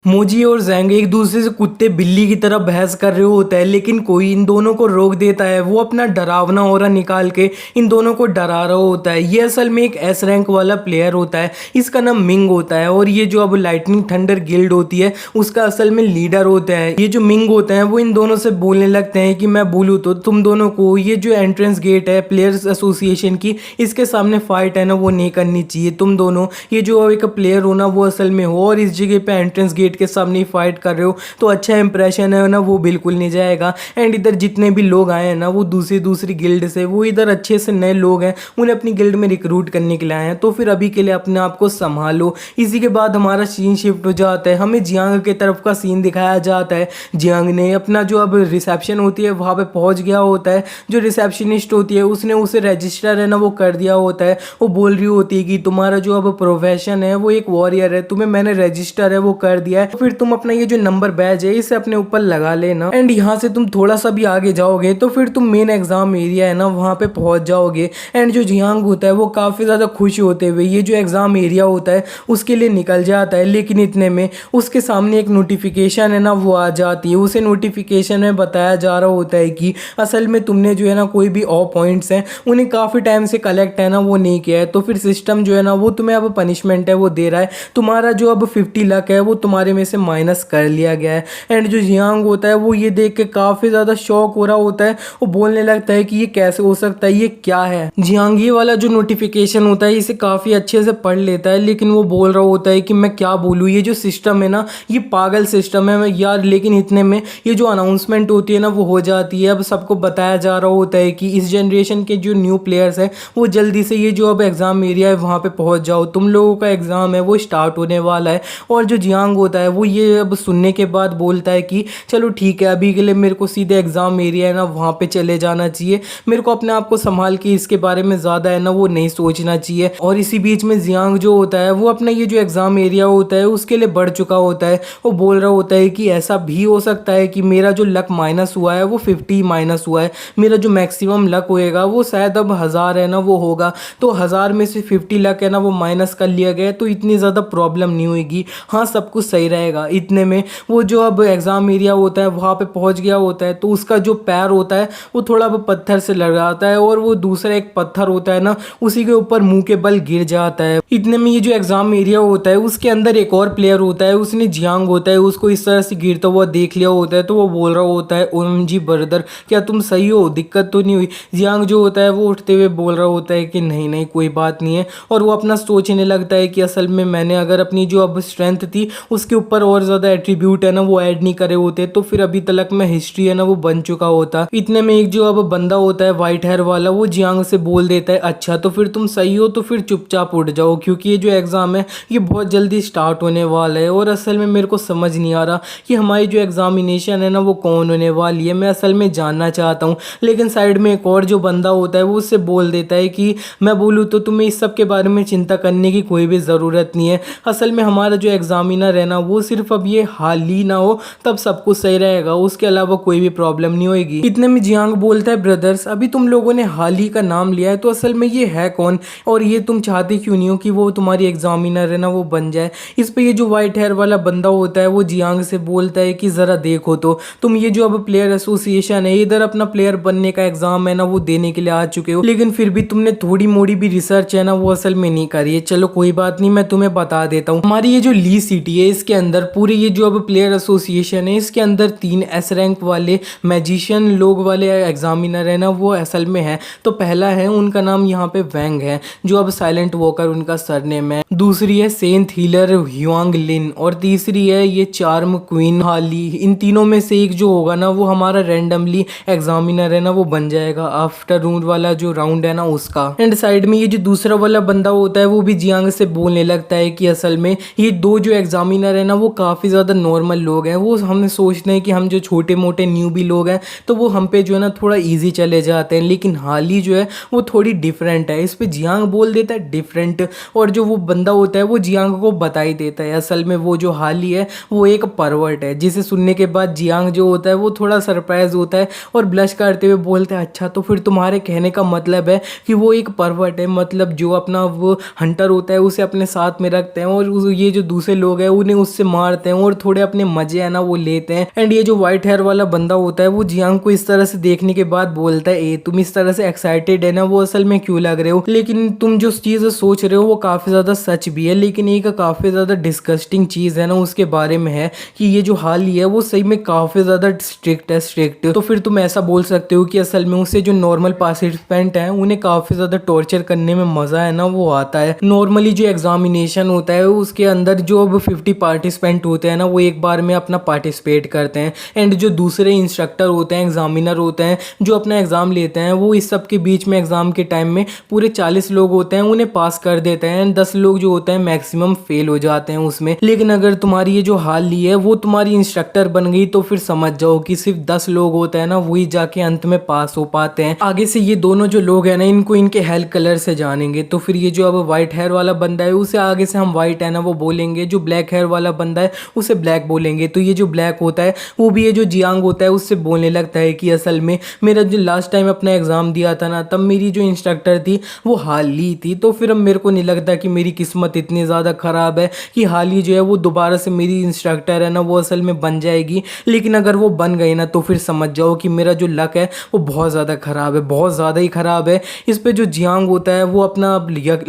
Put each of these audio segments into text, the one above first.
मोजी और जैंग एक दूसरे से कुत्ते बिल्ली की तरह बहस कर रहे होते हैं, लेकिन कोई इन दोनों को रोक देता है। वो अपना डरावना ऑरा निकाल के इन दोनों को डरा रहा होता है। ये असल में एक एस रैंक वाला प्लेयर होता है, इसका नाम मिंग होता है। और ये जो अब लाइटनिंग थंडर गिल्ड होती है उसका असल में लीडर होता है। ये जो मिंग होते हैं वो इन दोनों से बोलने लगते हैं कि मैं बोलूँ तो तुम दोनों को ये जो एंट्रेंस गेट है प्लेयर्स एसोसिएशन की, इसके सामने फाइट है ना वो नहीं करनी चाहिए। तुम दोनों ये जो एक प्लेयर हो ना वो असल में हो, और इस जगह पे एंट्रेंस गेट के सामने फाइट कर रहे हो तो अच्छा इंप्रेशन है ना वो बिल्कुल नहीं जाएगा। एंड इधर जितने भी लोग आए हैं ना वो दूसरी दूसरी गिल्ड से, वो इधर अच्छे से नए लोग हैं, उन्हें अपनी गिल्ड में रिक्रूट करने के लिए आए हैं। तो फिर अभी के लिए अपने आप को संभालो। इसी के बाद हमारा सीन शिफ्ट हो जाता है, हमें जियांग के तरफ का सीन दिखाया जाता है। जियांग ने अपना जो अब रिसेप्शन होती है वहाँ पे पहुँच गया होता है। जो रिसेप्शनिस्ट होती है उसने उसे रजिस्टर है ना वो कर दिया होता है। वो बोल रही होती है कि तुम्हारा जो अब प्रोफेशन है वो एक वॉरियर है, तुम्हें मैंने रजिस्टर है वो कर दिया है, फिर तुम अपना ये जो नंबर बैज है इसे अपने ऊपर लगा लेना। एंड यहाँ से तुम थोड़ा सा भी आगे जाओगे तो फिर तुम मेन एग्जाम एरिया है ना वहाँ पे पहुँच जाओगे। एंड जो जियांग होता है वो काफ़ी ज़्यादा खुश होते हुए ये जो एग्ज़ाम एरिया होता है उसके लिए निकल जाता है। लेकिन इतने में उसके सामने एक नोटिफिकेशन है ना वो आ जाती है। उसे नोटिफिकेशन में बताया जा रहा होता है कि असल में तुमने जो है ना कोई भी ऑफ पॉइंट्स हैं उन्हें काफ़ी टाइम से कलेक्ट है ना वो नहीं किया है, तो फिर सिस्टम जो है ना वो तुम्हें अब पनिशमेंट है वो दे रहा है। तुम्हारा जो अब 50 लाख है वो तुम्हारे में से माइनस कर लिया गया है। एंड जो जियांग होता है वो ये देख के काफ़ी ज़्यादा शॉक हो रहा होता है। वो बोलने लगता है कि ये कैसे हो सकता है, ये क्या है। जियांग ये वाला जो नोटिफिकेशन होता है इसे काफ़ी अच्छे से पढ़ लेता है, लेकिन वो बोल रहा होता है कि मैं क्या बोलूँ, ये जो सिस्टम है ना ये पागल सिस्टम है यार। लेकिन इतने में ये जो अनाउंसमेंट होती है ना वो हो जाती है। अब सबको बताया जा रहा होता है कि इस जनरेशन के जो न्यू प्लेयर्स हैं वो जल्दी से ये जो अब एग्ज़ाम एरिया है वहाँ पे पहुँच जाओ, तुम लोगों का एग्ज़ाम है वो स्टार्ट होने वाला है। और जो जियांग होता है वो ये अब सुनने के बाद बोलता है कि चलो ठीक है, अभी के लिए मेरे को सीधे एग्ज़ाम एरिया है ना वहाँ पे चले जाना चाहिए, मेरे को अपने आप को संभाल के इसके बारे में ज़्यादा है ना वो नहीं सोचना चाहिए। और इसी बीच में जियांग जो होता है वो अपना ये जो एग्ज़ाम एरिया होता है उसके लिए बढ़ चुका होता है। वो बोल रहा होता है कि ऐसा भी हो सकता है कि मेरा जो लक माइनस हुआ है वो 50 माइनस हुआ है, मेरा जो मैक्सिमम लक होएगा वो शायद अब 1000 है ना वो होगा, तो 1000 में से 50 लक है ना वो माइनस कर लिया गया, तो इतनी ज़्यादा प्रॉब्लम नहीं होगी, हाँ सब कुछ सही रहेगा। इतने में वो जो अब एग्ज़ाम एरिया होता है वहाँ पे पहुँच गया होता है, तो उसका जो पैर होता है वो थोड़ा अब पत्थर से लगाता है और वो दूसरा एक पत्थर होता है ना उसी के ऊपर मुंह के बल गिर जाता है। इतने में ये जो एग्ज़ाम एरिया होता है उसके अंदर एक और प्लेयर होता है, उसने जियांग होता है उसको इस तरह से गिरता हुआ देख लिया होता है। तो वो बोल रहा होता है ओएमजी ब्रदर क्या तुम सही हो, दिक्कत तो नहीं हुई। जियांग जो होता है वो उठते हुए बोल रहा होता है कि नहीं नहीं कोई बात नहीं है। और वो अपना सोचने लगता है कि असल में मैंने अगर अपनी जो अब स्ट्रेंथ थी उसके ऊपर और ज़्यादा एट्रीब्यूट है ना वो ऐड नहीं करे होते तो फिर अभी तक मैं हिस्ट्री है ना वो बन चुका होता। इतने में एक जो अब बंदा होता है वाइट हेयर वाला वो जियांग से बोल देता है अच्छा तो फिर तुम सही हो तो फिर चुपचाप उठ जाओ, क्योंकि ये जो एग्ज़ाम है ये बहुत जल्दी स्टार्ट होने वाला है। और असल में मेरे को समझ नहीं आ रहा कि हमारी जो एग्ज़ामिनेशन है ना वो कौन होने वाली है, मैं असल में जानना चाहता हूँ। लेकिन साइड में एक और जो बंदा होता है वो उससे बोल देता है कि मैं बोलूँ तो तुम्हें इस सब के बारे में चिंता करने की कोई भी ज़रूरत नहीं है, असल में हमारा जो एग्ज़ामिनर है ना वो सिर्फ अब ये हाल ही ना हो तब सब कुछ सही रहेगा, उसके अलावा कोई भी प्रॉब्लम नहीं होगी। इतने में जियांग बोलता है ब्रदर्स अभी तुम लोगों ने हाल ही का नाम लिया है तो असल में ये है कौन, और ये तुम चाहते क्यों नहीं हो कि वो तुम्हारी एग्ज़ामिनर है ना वो बन जाए। इस पे ये जो वाइट हेयर वाला बंदा होता है वो जियांग से बोलता है कि ज़रा देखो तो तुम ये जो अब प्लेयर एसोसिएशन है इधर अपना प्लेयर बनने का एग्ज़ाम है ना वो देने के लिए आ चुके हो, लेकिन फिर भी तुमने थोड़ी मोड़ी भी रिसर्च है ना वो असल में नहीं करी है। चलो कोई बात नहीं, मैं तुम्हें बता देता हूँ। हमारी ये जो ली सिटी है इसके अंदर पूरी ये जो अब प्लेयर एसोसिएशन है इसके अंदर 3 एस रैंक वाले मैजिशियन लोग वाले एग्जामिनर है ना वो असल में है। तो पहला है उनका नाम यहाँ पे वैंग है जो अब साइलेंट वॉकर उनका सरनेम है, दूसरी है सेंट हीलर ह्युआंग लिन, और तीसरी है ये चार्म क्वीन हाली। इन तीनों में से एक जो होगा ना वो हमारा रैंडमली एग्जामिनर है ना वो बन जाएगा आफ्टरनून वाला जो राउंड है ना उसका। एंड साइड में ये जो दूसरा वाला बंदा होता है वो भी जियांग से बोलने लगता है कि असल में ये दो जो एग्जामिनर है ना वो काफ़ी ज़्यादा नॉर्मल लोग हैं, वो हमें सोचते हैं कि हम जो छोटे मोटे न्यूबी लोग हैं तो वो हम पे जो है ना थोड़ा ईजी चले जाते हैं, लेकिन हाली जो है वो थोड़ी डिफरेंट है। इस पे जियांग बोल देता है डिफरेंट, और जो वो बंदा होता है वो जियांग को बता ही देता है असल में वो जो हाली है वो एक परवर्ट है, जिसे सुनने के बाद जियांग जो होता है वो थोड़ा सरप्राइज होता है और ब्लश करते हुए बोलता है अच्छा तो फिर तुम्हारे कहने का मतलब है कि वो एक परवर्ट है, मतलब जो अपना वो हंटर होता है उसे अपने साथ में रखते हैं और ये जो दूसरे लोग हैं उन्हें उससे मारते हैं और थोड़े अपने मजे है ना वो लेते हैं। एंड ये जो व्हाइट हेयर वाला बंदा होता है वो जियांग को इस तरह से देखने के बाद बोलता है, ए तुम इस तरह से एक्साइटेड है ना वो असल में क्यों लग रहे हो, लेकिन तुम जो चीज सोच रहे हो वो काफी ज्यादा सच भी है, लेकिन एक काफी ज्यादा डिस्गस्टिंग चीज है ना उसके बारे में है कि ये जो हाली है वो सही में काफी ज्यादा स्ट्रिक्ट। तो फिर तुम ऐसा बोल सकते हो कि असल में उसे जो नॉर्मल पार्टिसिपेंट हैं उन्हें काफी ज्यादा टॉर्चर करने में मजा है ना वो आता है। नॉर्मली जो एग्जामिनेशन होता है उसके अंदर जो अब 50 पार्टिसिपेंट होते हैं ना वो एक बार में अपना पार्टिसिपेट करते हैं, एंड जो दूसरे इंस्ट्रक्टर होते हैं, एग्जामिनर होते हैं जो अपना एग्जाम लेते हैं, वो इस सब के बीच में एग्जाम के टाइम में पूरे 40 लोग होते हैं उन्हें पास कर देते हैं, एंड 10 लोग जो होते हैं मैक्सिमम फेल हो जाते हैं उसमें। लेकिन अगर तुम्हारी ये जो हाल ली है वो तुम्हारी इंस्ट्रक्टर बन गई तो फिर समझ जाओ कि सिर्फ 10 लोग होते हैं ना वही जाके अंत में पास हो पाते हैं। आगे से ये दोनों जो लोग हैं ना इनको इनके हेयर कलर से जानेंगे। तो फिर ये जो अब व्हाइट हेयर वाला बंदा है उसे आगे से हम व्हाइट है ना वो बोलेंगे, जो ब्लैक हेयर वाला बंदा है उसे ब्लैक बोलेंगे। तो ये जो ब्लैक होता है वो भी ये जो जियांग होता है उससे बोलने लगता है कि असल में मेरा जो लास्ट टाइम अपना एग्जाम दिया था ना तब मेरी जो इंस्ट्रक्टर थी वो हाल ली थी, तो फिर अब मेरे को नहीं लगता कि मेरी किस्मत इतनी ज़्यादा ख़राब है कि हाल ही जो है वो दोबारा से मेरी इंस्ट्रक्टर है ना वो असल में बन जाएगी। लेकिन अगर वो बन गई ना तो फिर समझ जाओ कि मेरा जो लक है वो बहुत ज़्यादा ख़राब है, बहुत ज़्यादा ही ख़राब है। इस पे जो जियांग होता है वो अपना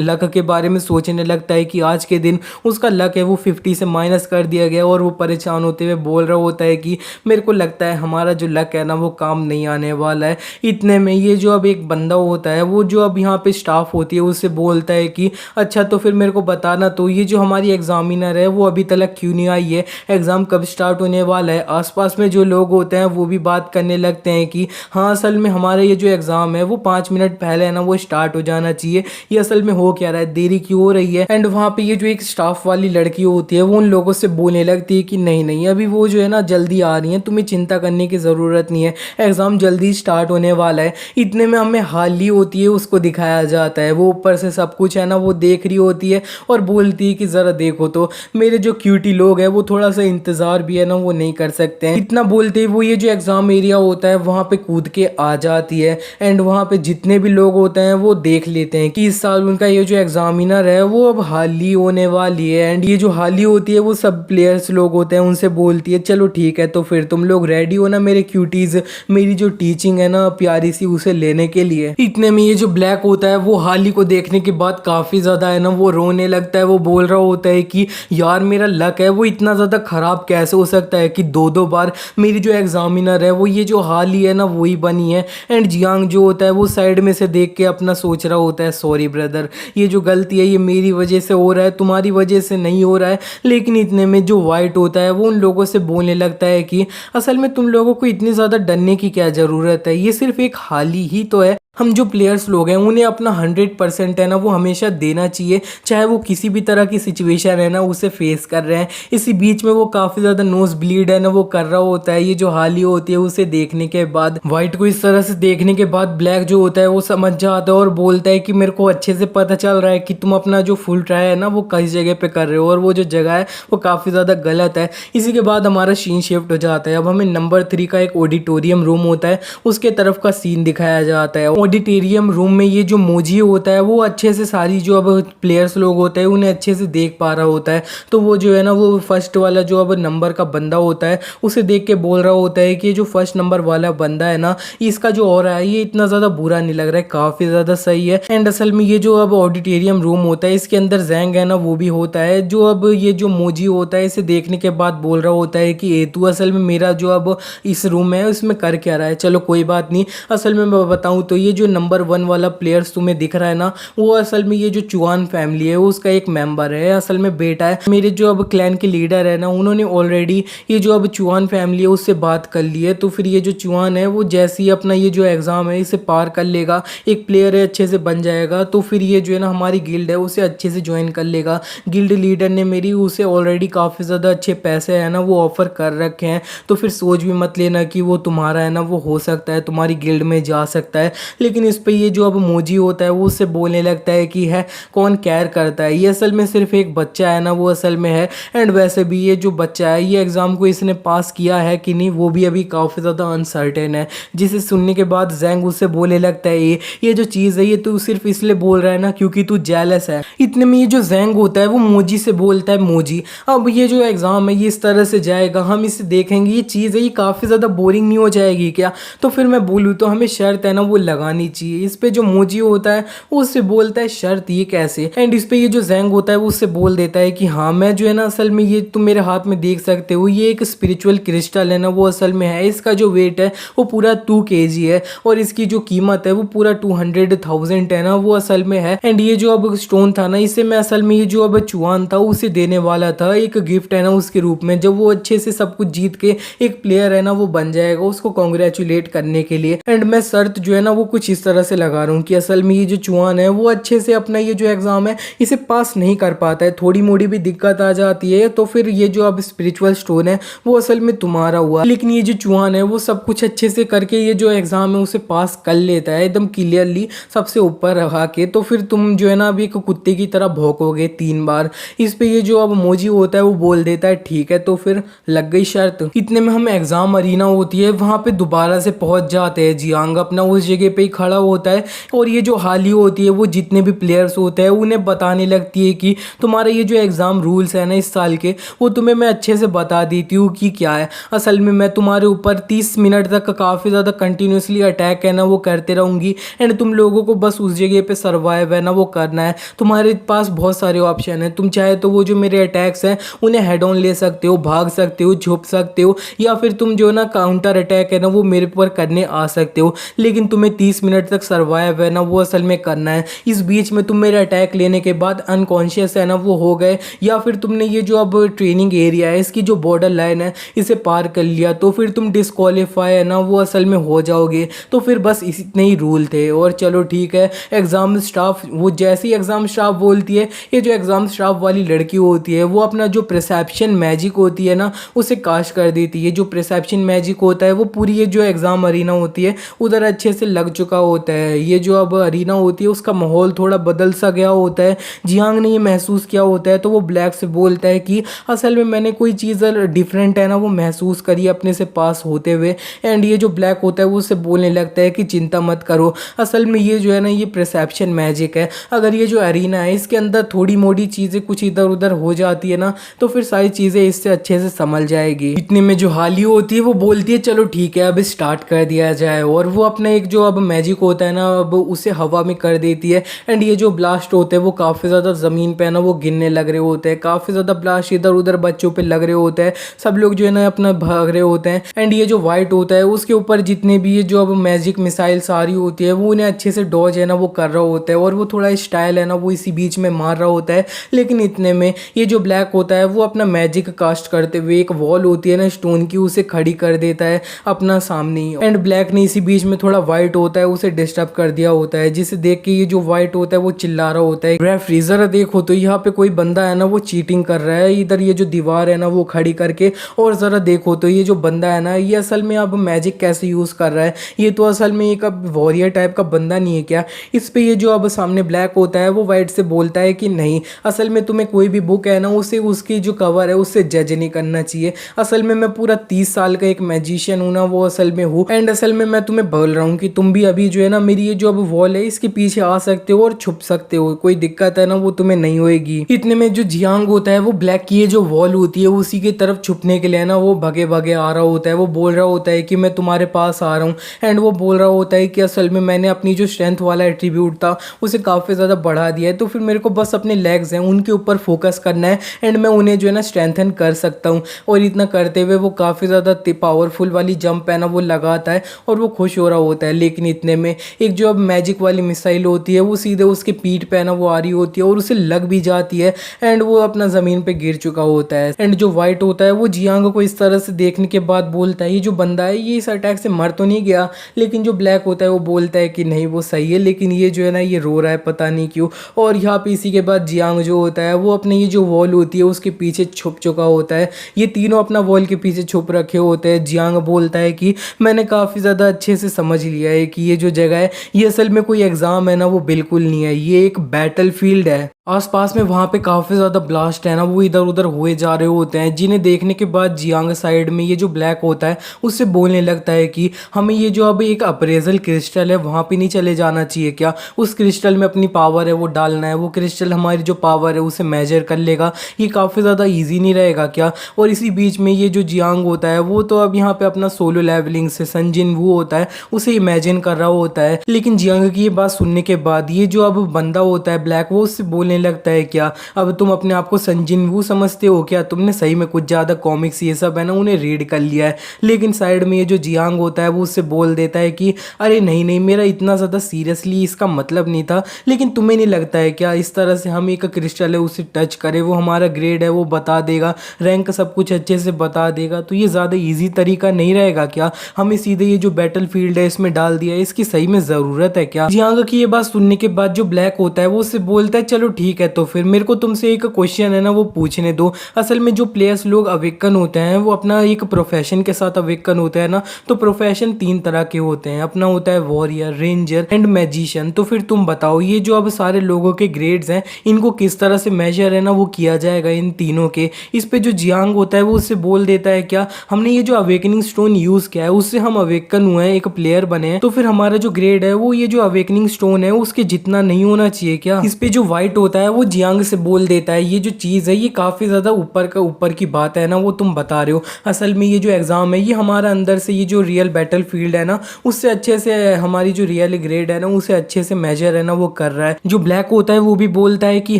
लक के बारे में सोचने लगता है कि आज के दिन उसका लक है वो 50 से माइनस कर दिया गया, और वो परेशान होते हुए बोल रहा होता है कि मेरे को लगता है हमारा जो लक है ना वो काम नहीं आने वाला है। इतने में ये जो अब एक बंदा होता है वो जो अब यहाँ पे स्टाफ होती है उससे बोलता है कि अच्छा तो फिर मेरे को बताना, तो ये जो हमारी एग्जामिनर है वो अभी तक क्यों नहीं आई है, एग्ज़ाम कब स्टार्ट होने वाला है। आसपास में जो लोग होते हैं वो भी बात करने लगते हैं कि हाँ असल में हमारा ये जो एग्ज़ाम है वो 5 मिनट पहले है ना वो स्टार्ट हो जाना चाहिए, ये असल में हो क्या रहा है, देरी क्यों हो रही है। एंड वहाँ पे ये जो एक स्टाफ वाली लड़की होती है वो उन लोगों से बोलने लगती है कि नहीं नहीं अभी वो जो है ना जल्दी आ रही है, तुम्हें चिंता करने की ज़रूरत नहीं है, एग्ज़ाम जल्दी स्टार्ट होने वाला है। इतने में हमें हाली होती है उसको दिखाया जाता है, वो ऊपर से सब कुछ है ना वो देख रही होती है और बोलती है कि ज़रा देखो तो मेरे जो क्यूटी लोग हैं वो थोड़ा सा इंतज़ार भी है ना वो नहीं कर सकते हैं। इतना बोलते ही वो ये जो एग्ज़ाम एरिया होता है वहाँ पे कूद के आ जाती है, एंड वहाँ पे जितने भी लोग होते हैं वो देख लेते हैं कि इस साल उनका ये जो एग्जामिनर है वो अब हाली होने वाली है। एंड ये जो हाली होती है वो सब प्लेयर्स लोग होते हैं उनसे बोलती है चलो ठीक है तो फिर तुम लोग रेडी हो ना मेरे क्यूटीज, मेरी जो टीचिंग है ना प्यारी सी उसे लेने के लिए। इतने में ये जो ब्लैक होता है वो हाली को देखने के बाद काफ़ी ज़्यादा है ना वो रोने लगता है, वो बोल रहा होता है कि यार मेरा लक है वो इतना ज़्यादा ख़राब कैसे हो सकता है कि दो बार मेरी जो एग्जामिनर है वो ये जो हाली है ना वही बनी है। एंड जियांग जो होता है वो साइड में से देख के अपना सोच रहा होता है सॉरी ब्रदर, ये जो गलती है ये मेरी वजह से हो रहा है, तुम्हारी वजह से नहीं हो रहा है। लेकिन इतने में जो वाइट होता है वो उन लोगों से बोलने लगता है कि असल में तुम लोगों को इतनी ज़्यादा डरने की क्या ज़रूरत है, ये सिर्फ एक हाली ही तो है। हम जो प्लेयर्स लोग हैं उन्हें अपना 100% है ना वो हमेशा देना चाहिए, चाहे वो किसी भी तरह की सिचुएशन है ना उसे फेस कर रहे हैं। इसी बीच में वो काफ़ी ज़्यादा नोज ब्लीड है ना वो कर रहा होता है। ये जो हाली होती है उसे देखने के बाद, वाइट को इस तरह से देखने के बाद ब्लैक जो होता है वो समझ जाता है और बोलता है कि मेरे को अच्छे से पता चल रहा है कि तुम अपना जो फुल ट्राई है ना वो किस जगह पे कर रहे हो, और वो जो जगह है वो काफ़ी ज़्यादा गलत है। इसी के बाद हमारा सीन शिफ्ट हो जाता है, अब हमें नंबर 3 का एक ऑडिटोरियम रूम होता है उसके तरफ का सीन दिखाया जाता है। ऑडिटोरियम रूम में ये जो मोजी होता है वो अच्छे से सारी जो अब प्लेयर्स लोग होते हैं उन्हें अच्छे से देख पा रहा होता है। तो वो जो है ना वो फर्स्ट वाला जो अब नंबर का बंदा होता है उसे देख के बोल रहा होता है कि ये जो फर्स्ट नंबर वाला बंदा है ना इसका जो हो रहा है ये इतना ज़्यादा बुरा नहीं लग रहा है, काफ़ी ज़्यादा सही है। एंड असल में ये जो अब ऑडिटोरियम रूम होता है इसके अंदर जैंग है ना वो भी होता है, जो अब ये जो मोजी होता है इसे देखने के बाद बोल रहा होता है कि ए तू असल में मेरा जो अब इस रूम में है उसमें कर क्या रहा है। चलो कोई बात नहीं, असल में मैं बताऊँ तो ये जो नंबर 1 वाला प्लेयर्स तुम्हें दिख रहा है ना वो असल में ये जो चुआन फैमिली है उसका एक मेंबर है, असल में बेटा है। मेरे जो अब क्लैन के लीडर है ना उन्होंने ऑलरेडी ये जो अब चुआन फैमिली है उससे बात कर ली है। तो फिर ये जो चुआन है वो जैसे ही अपना ये जो एग्ज़ाम है इसे पार कर लेगा, एक प्लेयर है अच्छे से बन जाएगा, तो फिर ये जो है ना हमारी गिल्ड है उसे अच्छे से ज्वाइन कर लेगा। गिल्ड लीडर ने मेरी उसे ऑलरेडी काफ़ी ज़्यादा अच्छे पैसे है ना वो ऑफ़र कर रखे हैं। तो फिर सोच भी मत लेना कि वो तुम्हारा है ना वो हो सकता है तुम्हारी गिल्ड में जा सकता है। लेकिन इस पे ये जो अब मोजी होता है वो उससे बोलने लगता है कि है कौन केयर करता है, ये असल में सिर्फ एक बच्चा है ना वो असल में है। एंड वैसे भी ये जो बच्चा है ये एग्ज़ाम को इसने पास किया है कि नहीं वो भी अभी काफ़ी ज़्यादा अनसर्टेन है। जिसे सुनने के बाद जैंग उससे बोलने लगता है ये जो चीज़ है ये तू सिर्फ इसलिए बोल रहा है ना क्योंकि तू जेलस है। इतने में ये जो जैंग होता है वो मोजी से बोलता है मोजी अब ये जो एग्ज़ाम है ये इस तरह से जाएगा, हम इसे देखेंगे, ये चीज़ है ये काफ़ी ज़्यादा बोरिंग नहीं हो जाएगी क्या? तो फिर मैं बोलूँ तो हमें शर्त है ना वो लगानी चाहिए। इस पे जो मोजी होता है वो उससे बोलता है शर्त ये कैसे? एंड इस पे ये जो जैंग होता है वो उससे बोल देता है कि हाँ मैं जो है ना असल में ये तुम मेरे हाथ में देख सकते हो ये एक स्पिरिचुअल क्रिस्टल है ना वो असल में है, इसका जो वेट है वो पूरा 2 kg है और इसकी जो कीमत है वो पूरा 200,000 है ना वो असल में है। एंड ये जो अब स्टोन था ना इसे मैं असल में ये जो अब चुआन था उसे देने वाला था एक गिफ्ट है ना उसके रूप में, जब वो अच्छे से सब कुछ जीत के एक प्लेयर है ना वो बन जाएगा उसको कॉन्ग्रेचुलेट करने के लिए। एंड मैं शर्त जो है ना वो कुछ इस तरह से लगा रहा हूँ कि असल में ये जो चुआन है वो अच्छे से अपना ये जो एग्जाम है इसे पास नहीं कर पाता है, थोड़ी मोड़ी भी दिक्कत आ जाती है तो फिर ये जो अब स्पिरिचुअल स्टोन है वो असल में तुम्हारा हुआ। लेकिन ये जो चुआन है वो सब कुछ अच्छे से करके ये जो एग्जाम है उसे पास कर लेता है एकदम क्लियरली सबसे ऊपर रखा के। तो फिर तुम जो है ना अभी एक कुत्ते की तरह भौंकोगे 3 बार। इस पे ये जो अब मोजी होता है वो बोल देता है ठीक है, तो फिर लग गई शर्त। इतने में हम एग्जाम अरीना होती है वहां पे दोबारा से पहुंच जाते हैं। जियांग अपना उस जगह पे ही खड़ा होता है और ये जो हाली होती है वो जितने भी प्लेयर्स होते हैं उन्हें बताने लगती है कि तुम्हारा ये जो एग्जाम रूल्स है ना इस साल के वो तुम्हें मैं अच्छे से बता देती हूँ कि क्या है। असल में मैं तुम्हारे ऊपर 30 मिनट तक काफ़ी ज़्यादा कंटिन्यूसली अटैक है ना वो करते रहूँगी एंड तुम लोगों को बस उस जगह पे सर्वाइव है ना वो करना है। तुम्हारे पास बहुत सारे ऑप्शन है, तुम चाहे तो वो जो मेरे अटैक्स हैं उन्हें हेड ऑन ले सकते हो, भाग सकते हो, छुप सकते हो, या फिर तुम जो ना काउंटर अटैक है ना वो मेरे पर करने आ सकते हो। लेकिन तुम्हें 30 मिनट तक सर्वाइव है ना वो असल में करना है। इस बीच में तुम मेरे अटैक लेने के बाद अनकॉन्शियस है ना वो हो गए, या फिर तुमने ये जो अब ट्रेनिंग एरिया है इसकी जो बॉर्डर लाइन है इसे पार कर लिया तो फिर तुम डिस्क्वालीफाई है ना वो असल में हो जाओगे। तो फिर बस इतने ही रूल थे और चलो ठीक है। एग्जाम स्टाफ वो जैसे ही एग्जाम स्टाफ बोलती है, ये जो एग्जाम स्टाफ वाली लड़की होती है वो अपना जो परसेप्शन मैजिक होती है ना उसे कास्ट कर देती है। जो परसेप्शन मैजिक होता है वो पूरी ये जो एग्जाम अरीना होती है उधर अच्छे से लग चुका होता है। ये जो अब अरीना होती है उसका माहौल थोड़ा बदल सा गया होता है। जियांग ने ये महसूस किया होता है तो वो ब्लैक से बोलता है कि असल में मैंने कोई चीज़ डिफरेंट है ना वो महसूस करी अपने से पास होते हुए। एंड ये जो ब्लैक होता है वो उससे बोलने लगता है कि चिंता मत करो, असल में ये जो है ना ये परसेप्शन मैजिक है। अगर ये जो अरीना है इसके अंदर थोड़ी मोड़ी चीज़ें कुछ इधर उधर हो जाती है ना तो फिर सारी चीज़ें इससे अच्छे से समझ जाएगी। इतने में जो हाली होती है वो बोलती है चलो ठीक है अब स्टार्ट कर दिया जाए, और वो अपना एक जो अब मैजिक होता है ना अब उसे हवा में कर देती है। एंड ये जो ब्लास्ट होते हैं वो काफ़ी ज़्यादा ज़मीन पे ना वो गिरने लग रहे होते हैं, काफ़ी ज़्यादा ब्लास्ट इधर उधर बच्चों पे लग रहे होते हैं, सब लोग जो है ना अपना भाग रहे होते हैं। एंड ये जो वाइट होता है उसके ऊपर जितने भी ये जो अब मैजिक मिसाइल सारी होती है वो उन्हें अच्छे से डॉज है ना वो कर रहा होता है और वो थोड़ा स्टाइल है ना वो इसी बीच में मार रहा होता है। लेकिन इतने में ये जो ब्लैक होता है वो अपना मैजिक कास्ट करते हुए एक वॉल होती है ना स्टोन की उसे खड़ी कर देता है अपना सामने। एंड ब्लैक ने इसी बीच में थोड़ा वाइट होता है उसे डिस्टर्ब कर दिया होता है, जिसे देख के ये जो वाइट होता है वो चिल्ला रहा होता है रेफरी जरा देखो तो यहाँ पे कोई बंदा है ना वो चीटिंग कर रहा है इधर ये जो दीवार है ना वो खड़ी करके, और ज़रा देखो तो ये जो बंदा है ना ये असल में अब मैजिक कैसे यूज़ कर रहा है, ये तो असल में एक अब वॉरियर टाइप का बंदा नहीं है क्या। इस पे ये जो अब सामने ब्लैक होता है वो वाइट से बोलता है कि नहीं, असल में तुम्हें कोई भी बुक है ना उसे उसकी जो कवर है उससे जज नहीं करना चाहिए। असल में मैं पूरा 30 साल का एक मैजिशियन हूँ ना वो असल में हूँ। एंड असल में मैं तुम्हें बोल रहा हूँ कि तुम भी अभी जो है ना मेरी ये जो अब वॉल है इसके पीछे आ सकते हो और छुप सकते हो, कोई दिक्कत है ना वो तुम्हें नहीं होएगी। इतने में जो जियांग होता है वो ब्लैक की ये जो वॉल होती है उसी की तरफ छुपने के लिए ना वो भगे भगे आ रहा होता है। वो बोल रहा होता है कि मैं तुम्हारे पास आ रहा हूँ। एंड वो बोल रहा होता है कि असल में मैंने अपनी जो स्ट्रेंथ वाला एट्रीब्यूट था उसे काफ़ी ज़्यादा बढ़ा दिया है, तो फिर मेरे को बस अपने लेग्स हैं उनके ऊपर फोकस करना है एंड मैं उन्हें जो है ना स्ट्रेंथन कर सकता हूँ। और इतना करते हुए वो काफ़ी ज़्यादा पावरफुल वाली जंप है ना वो लगाता है और वो खुश हो रहा होता है। लेकिन इतने में एक जो अब मैजिक वाली मिसाइल होती है वो सीधे उसके पीठ पे ना वो आ रही होती है और उसे लग भी जाती है एंड वो अपना ज़मीन पे गिर चुका होता है। एंड जो वाइट होता है वो जियांग को इस तरह से देखने के बाद बोलता है ये जो बंदा है ये इस अटैक से मर तो नहीं गया। लेकिन जो ब्लैक होता है वो बोलता है कि नहीं वो सही है, लेकिन ये जो है ना ये रो रहा है पता नहीं क्यों। और यहाँ पे इसी के बाद जियांग जो होता है वो अपने ये जो वॉल होती है उसके पीछे छुप चुका होता है। ये तीनों अपना वॉल के पीछे छुप रखे होते हैं। जियांग बोलता है कि मैंने काफ़ी ज़्यादा अच्छे से समझ लिया है कि ये जो जगह है ये असल में कोई एग्जाम है ना वो बिल्कुल नहीं है, ये एक बैटल फील्ड है। आसपास में वहाँ पे काफ़ी ज़्यादा ब्लास्ट है ना वो इधर उधर हुए जा रहे होते हैं, जिन्हें देखने के बाद जियांग साइड में ये जो ब्लैक होता है उससे बोलने लगता है कि हमें ये जो अब एक अप्रेजल क्रिस्टल है वहाँ पे नहीं चले जाना चाहिए क्या, उस क्रिस्टल में अपनी पावर है वो डालना है, वो क्रिस्टल हमारी जो पावर है उसे मेजर कर लेगा, ये काफ़ी ज़्यादा ईजी नहीं रहेगा क्या। और इसी बीच में ये जो जियांग होता है वो तो अब यहाँ पे अपना सोलो लेवलिंग से संजिन वो होता है उसे इमेजिन कर रहा होता है, लेकिन जियांग की ये बात सुनने के बाद ये जो अब बंदा होता है ब्लैक वो उससे बोलने लगता है क्या अब तुम अपने आप को संजिन वू समझते हो क्या, तुमने सही में कुछ ज़्यादा कॉमिक्स ये सब है ना उन्हें रीड कर लिया है। लेकिन साइड में ये जो जियांग होता है वो उससे बोल देता है कि अरे नहीं नहीं मेरा इतना ज़्यादा सीरियसली इसका मतलब नहीं था, लेकिन तुम्हें नहीं लगता है क्या इस तरह से हम एक क्रिस्टल है उसे टच करें वो हमारा ग्रेड है वो बता देगा, रैंक सब कुछ अच्छे से बता देगा, तो ये ज़्यादा ईजी तरीका नहीं रहेगा क्या, हमें सीधे ये जो बैटल फील्ड है इसमें डाल दिया, इसकी सही में ज़रूरत है क्या। जियांग की ये बात सुनने के बाद जो ब्लैक होता है वो उससे बोलता है चलो ठीक है तो फिर मेरे को तुमसे एक क्वेश्चन है ना वो पूछने दो। असल में जो प्लेयर्स लोग अवेकन होते हैं वो अपना एक प्रोफेशन के साथ अवेकन होते हैं ना, तो प्रोफेशन 3 तरह के होते हैं, अपना होता है वॉरियर, रेंजर एंड मैजिशियन। तो फिर तुम बताओ ये जो अब सारे लोगों के ग्रेड्स हैं इनको किस तरह से मेजर है ना वो किया जाएगा इन तीनों के। इस पे जो जियांग होता है वो उससे बोल देता है क्या हमने ये जो अवेकनिंग स्टोन यूज किया है उससे हम अवेकन हुए हैं, एक प्लेयर बने हैं, तो फिर हमारा जो ग्रेड है वो ये जो अवेकनिंग स्टोन है उसके जितना नहीं होना चाहिए क्या। इस पे जो व्हाइट होता है वो जियांग से बोल देता है ये जो चीज़ है ये काफ़ी ज़्यादा ऊपर की बात है ना वो तुम बता रहे हो, असल में ये जो एग्ज़ाम है ये हमारा अंदर से ये जो रियल बैटल फील्ड है ना उससे अच्छे से हमारी जो रियल ग्रेड है ना उसे अच्छे से मेजर है ना वो कर रहा है। जो ब्लैक होता है वो भी बोलता है कि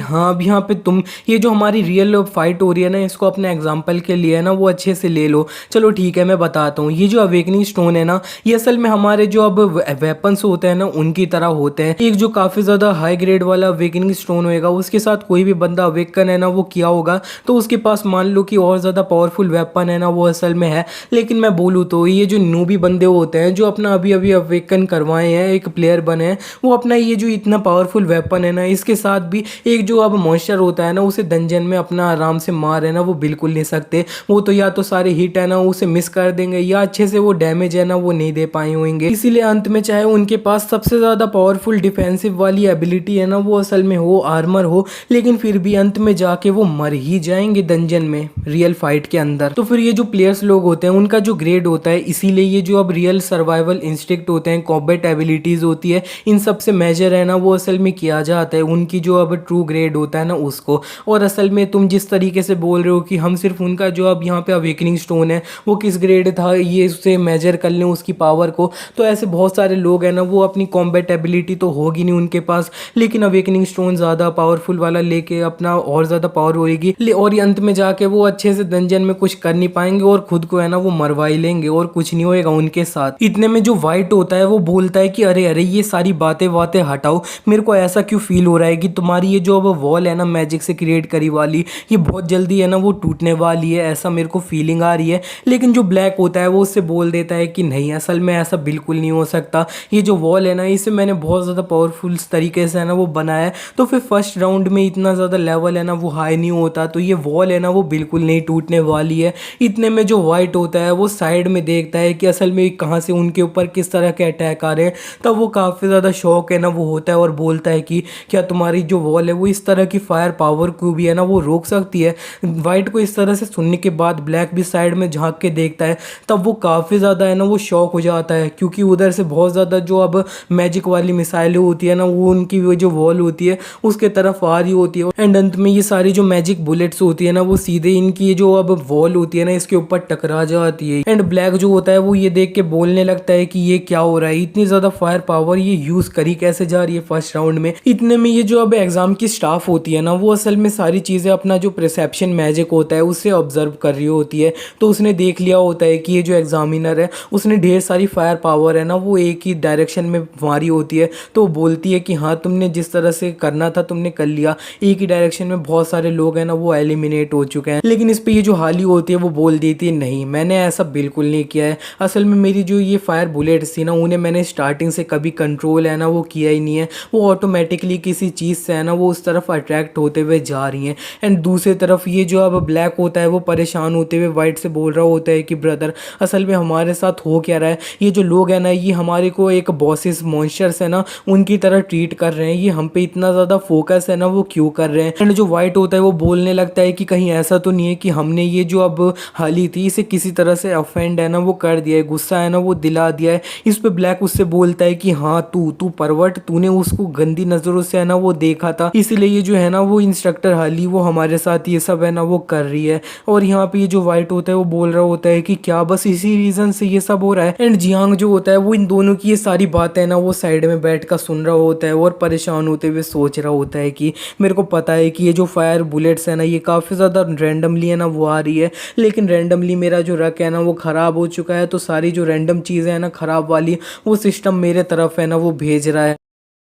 हाँ अब यहाँ पे तुम ये जो हमारी रियल फाइट हो रही है ना इसको अपने एग्जाम्पल के लिए ना वो अच्छे से ले लो। चलो ठीक है मैं बताता हूँ, ये जो अवेकनिंग स्टोन है ना ये असल में हमारे जो अब वेपन्स होते हैं ना उनकी तरह होते हैं। एक जो काफ़ी ज़्यादा हाई ग्रेड वाला अवेकनिंग स्टोन होएगा उसके साथ कोई भी बंदा अवेकन है ना वो किया होगा तो उसके पास मान लो कि और ज़्यादा पावरफुल वेपन है ना वो असल में है। लेकिन मैं बोलूँ तो ये जो नूबी बंदे होते हैं जो अपना अभी अभी अवेकन करवाए हैं एक प्लेयर बने हैं वो अपना ये जो इतना पावरफुल वेपन है ना इसके साथ भी एक जो अब मॉन्स्टर होता है ना उसे डंजन में अपना आराम से मार है ना वो बिल्कुल नहीं सकते, वो तो या तो सारे हिट है ना उसे मिस कर देंगे या अच्छे से वो डैमेज है ना वो नहीं दे पाए होंगे। इसीलिए अंत में चाहे उनके पास सबसे ज़्यादा पावरफुल डिफेंसिव वाली एबिलिटी है ना वो असल में हो आर्मर हो, लेकिन फिर भी अंत में जाके वो मर ही जाएंगे डंजन में रियल फाइट के अंदर। तो फिर ये जो प्लेयर्स लोग होते हैं उनका जो ग्रेड होता है इसीलिए ये जो अब रियल सर्वाइवल इंस्टिंक्ट होते हैं कॉम्बैट एबिलिटीज होती है इन सब से मेजर है ना वो असल में किया जाता है उनकी जो अब ट्रू ग्रेड होता है ना उसको। और असल में तुम जिस तरीके से बोल रहे हो कि हम सिर्फ उनका जो अब यहाँ पे अवेकनिंग स्टोन है वो किस ग्रेड था ये उससे मेजर कर लें उसकी पावर को, तो ऐसे बहुत सारे लोग हैं ना वो अपनी कॉम्बैट एबिलिटी तो होगी नहीं उनके पास लेकिन अवेकनिंग स्टोन ज़्यादा पावरफुल वाला लेके अपना और ज़्यादा पावर होएगी और ये अंत में जाके वो अच्छे से डंजन में कुछ कर नहीं पाएंगे और खुद को है ना वो मरवा ही लेंगे और कुछ नहीं होएगा उनके साथ। इतने में जो वाइट होता है वो बोलता है कि अरे अरे ये सारी बातें हटाओ, मेरे को ऐसा क्यों फील हो रहा है कि तुम्हारी ये जो अब वॉल है ना मैजिक से क्रिएट करी वाली ये बहुत जल्दी है ना वो टूटने वाली है, ऐसा मेरे को फीलिंग आ रही है। लेकिन जो ब्लैक होता है वो उससे बोल देता है कि नहीं असल में ऐसा बिल्कुल नहीं हो सकता, ये जो वॉल है ना इसे मैंने बहुत ज़्यादा पावरफुल तरीके से है ना वो बनाया है, तो फिर फर्स्ट राउंड में इतना ज़्यादा लेवल है ना वो हाई नहीं होता, तो ये वॉल है ना वो बिल्कुल नहीं टूटने वाली है। इतने में जो वाइट होता है वो साइड में देखता है कि असल में कहाँ से उनके ऊपर किस तरह के अटैक आ रहे हैं, तब वो काफ़ी ज़्यादा शौक है ना वो होता है और बोलता है कि क्या तुम्हारी जो वॉल है वो इस तरह की फायर पावर को भी है ना वो रोक सकती है। वाइट को इस तरह से सुनने के बाद ब्लैक भी साइड में झांक के देखता है, तब वो काफ़ी ज़्यादा है ना वो शौक हो जाता है क्योंकि उधर से बहुत ज़्यादा जो अब मैजिक वाली मिसाइलें होती है ना वो उनकी वो जो वॉल होती है उसके तरफ आ रही होती है एंड अंत में ये सारी जो मैजिक बुलेट्स होती है ना वो सीधे इनकी जो अब वॉल होती है ना इसके ऊपर टकरा जाती है। एंड ब्लैक जो होता है वो ये देख के बोलने लगता है कि ये क्या हो रहा है, इतनी ज़्यादा फायर पावर ये यूज़ करी कैसे जा रही है फर्स्ट राउंड में। इतने में ये जो अब एग्जाम की स्टाफ होती है ना वो असल में सारी चीज़ें अपना जो परसेप्शन मैजिक होता है उससे ऑब्जर्व कर रही होती है, तो उसने देख लिया होता है कि ये जो एग्जामिनर है उसने ढेर सारी फायर पावर है ना वो एक ही डायरेक्शन में मारी होती है, तो बोलती है कि हाँ तुमने जिस तरह से करना था तुमने मैंने कर लिया, एक ही डायरेक्शन में बहुत सारे लोग हैं ना वो एलिमिनेट हो चुके हैं। लेकिन इस पे ये जो हाली होती है वो बोल देती है नहीं, मैंने ऐसा बिल्कुल नहीं किया है। असल में मेरी जो ये फायर बुलेट्स थी ना उन्हें मैंने स्टार्टिंग से कभी कंट्रोल है ना वो किया ही नहीं है, वो ऑटोमेटिकली किसी चीज़ से है ना वो उस तरफ अट्रैक्ट होते हुए जा रही हैं। एंड दूसरी तरफ ये जो अब ब्लैक होता है वो परेशान होते हुए वाइट से बोल रहा होता है कि ब्रदर असल में हमारे साथ हो क्या रहा है, ये जो लोग हैं ना ये हमारे को एक बॉसेस मॉन्स्टर्स है ना उनकी तरह ट्रीट कर रहे हैं, ये हम पे इतना ज़्यादा फोकस है ना वो क्यों कर रहे हैं। एंड जो वाइट होता है वो बोलने लगता है कि कहीं ऐसा तो नहीं है कि हमने ये जो अब हाली थी इसे किसी तरह से ऑफेंड है ना वो कर दिया है, गुस्सा है ना वो दिला दिया है। इस पे ब्लैक उससे बोलता है कि हाँ तू तू परवट, तूने उसको गंदी नज़रों से है ना वो देखा था, इसीलिए ये जो है ना वो इंस्ट्रक्टर हाली वो हमारे साथ ये सब है ना वो कर रही है। और यहाँ पे ये जो वाइट होता है वो बोल रहा होता है कि क्या बस इसी रीज़न से ये सब हो रहा है। एंड जियांग जो होता है वो इन दोनों की ये सारी बातें ना वो साइड में बैठ कर सुन रहा होता है और परेशान होते हुए सोच रहा होता है कि मेरे को पता है कि ये जो फायर बुलेट्स है ना ये काफ़ी ज़्यादा रैंडमली है ना वो आ रही है, लेकिन रैंडमली मेरा जो रक है ना वो ख़राब हो चुका है, तो सारी जो रैंडम चीज़ें हैं ना ख़राब वाली वो सिस्टम मेरे तरफ है ना वो भेज रहा है।